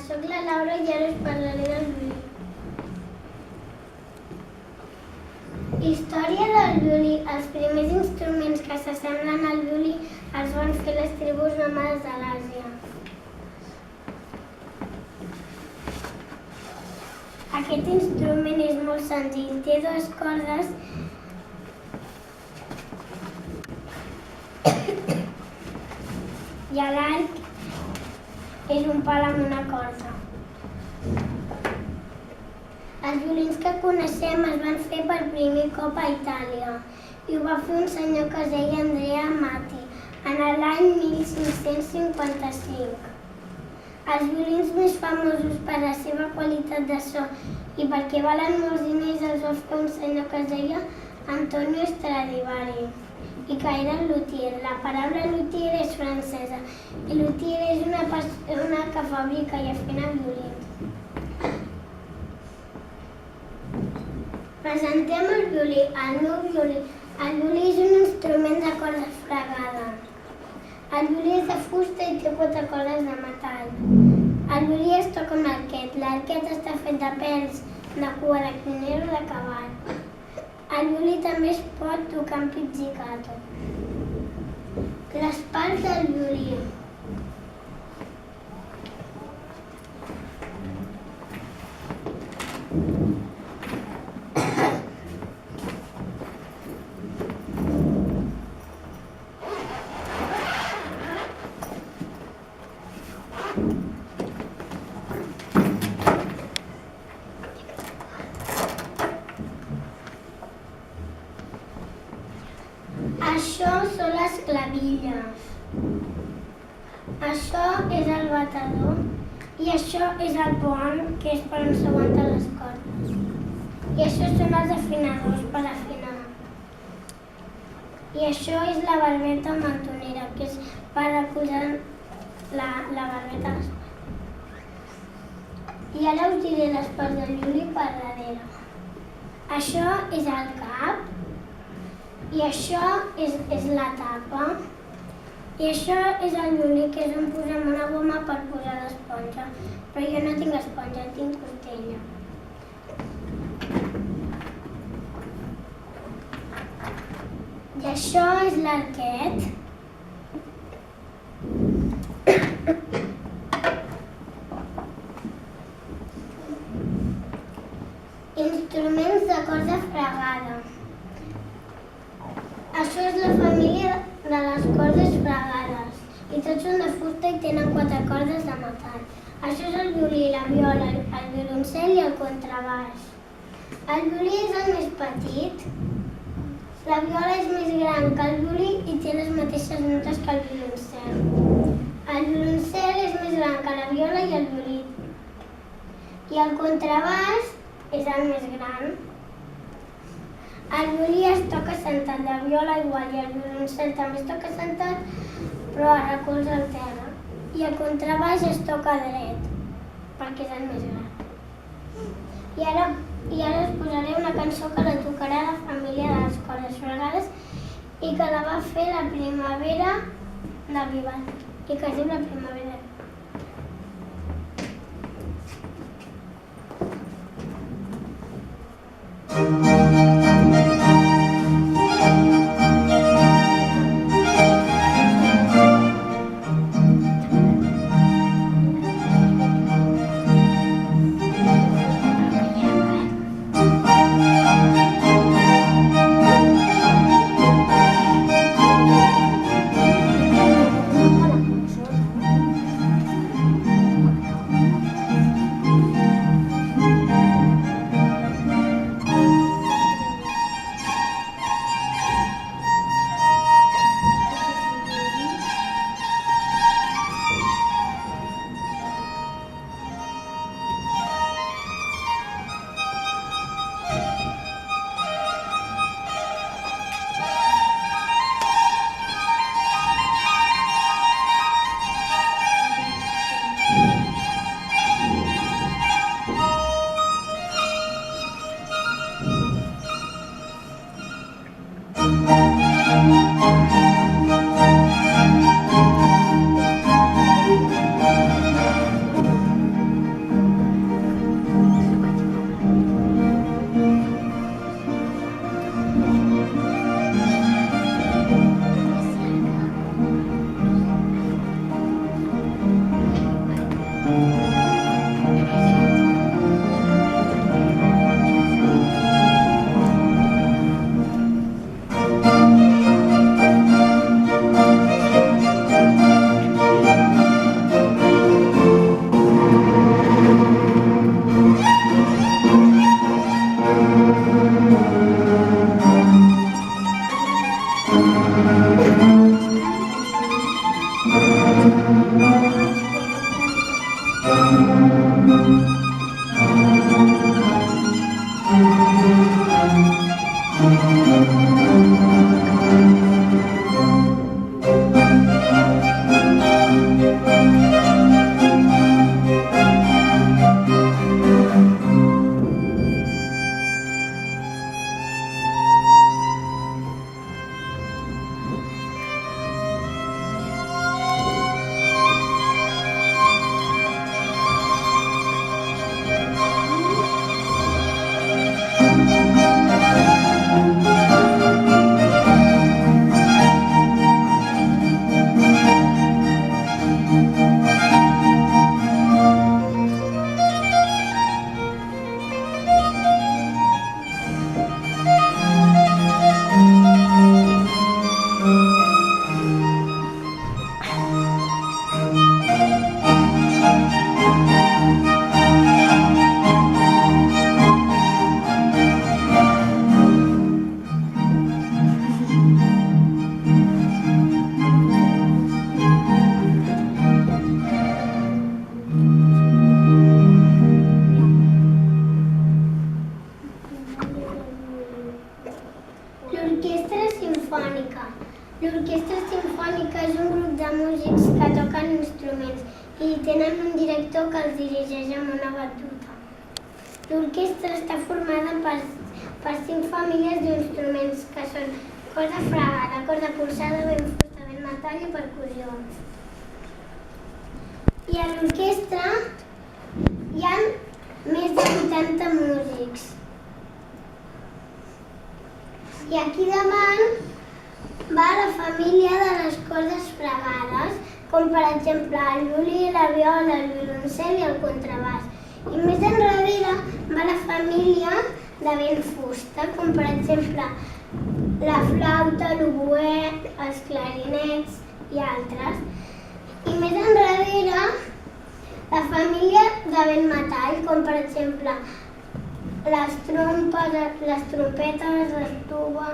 Soc la Laura i ara us parlaré del violí. Història del violí. Els primers instruments que s'assemblen al violí els van fer les tribus nòmades de l'Àsia. Aquest instrument és molt senzill, té dues cordes i l'arc és un pal amb una corda. Els violins que coneixem es van fer per primer cop a Itàlia i ho va fer un senyor que es deia Andrea Amati en l'any 1555. Els violins més famosos per la seva qualitat de so i perquè valen molts diners els va fer un senyor que es deia Antonio Stradivari i que era luthier. La paraula luthier és francesa i luthier és una persona que fabrica i afina violins. Presentem el violí, el meu violí. El violí és un instrument de corda fregada. El violí és de fusta i té 4 cordes de metall. El violí es toca amb l'arquet. L'arquet està fet de pèls de cua de crinera o de cavall. El violí també es pot tocar amb pizzicato. Les parts del violí. Això són les clavilles. Això és el batedor i això és el pont, que és per on s'aguanten les cordes. I això són els afinadors per afinar. I això és la barbeta mentonera, que és per recolzar la barbeta a l'espatlla. I ara us diré les parts del violí per darrere. Això és el cap. I això és la tapa. I això és el violí, que és on posem una goma per posar l'esponja. Però jo no tinc esponja, tinc costella. I això és l'arquet. Instruments de corda fregada. Això és la família de les cordes fregades i tots són de fusta i tenen 4 cordes de metall. Això és el violí, la viola, el violoncel i el contrabaix. El violí és el més petit. La viola és més gran que el violí i té les mateixes notes que el violoncel. El violoncel és més gran que la viola i el violí. I el contrabaix és el més gran. El violí es toca sentat, la viola igual, i el violoncel també es toca sentat, però a recolza al terra. I el contrabaix es toca dret, perquè és el més gran. I ara us posaré una cançó que la tocarà la família de les cordes fregades i que la va fer la Primavera de Vivaldi, i que es diu la Primavera de Vivaldi. L'Orquestra Simfònica. L'Orquestra Simfònica és un grup de músics que toquen instruments i tenen un director que els dirigeix amb una batuta. L'orquestra està formada per 5 famílies d'instruments que són corda fregada, corda polsada, vent fusta, vent metall i percussió. I a l'orquestra hi ha més de 80 músics. I aquí davant va la família de les cordes fregades, com per exemple el violí, la viola, el violoncel i el contrabaix. I més enrere va la família de vent fusta, com per exemple la flauta, l'oboè, els clarinets i altres. I més enrere la família de vent metall, com per exemple les trompes, les trompetes, la tuba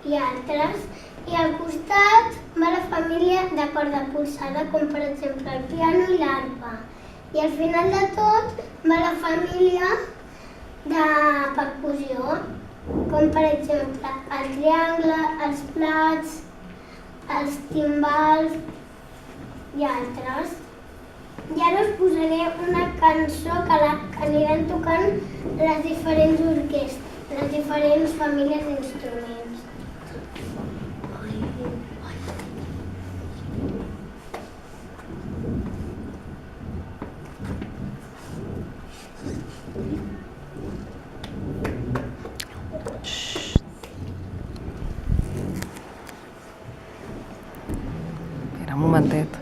i altres. I al costat va la família de corda polsada, com per exemple el piano i l'arpa. I al final de tot va la família de percussió, com per exemple el triangle, els plats, els timbals i altres. I ara us posaré una cançó que aniran tocant les diferents orquestres, les diferents famílies d'instruments. Espera un momentet.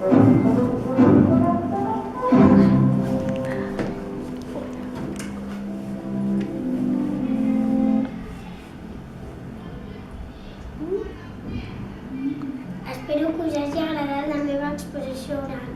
Espero que us hagi agradat la meva exposició oral.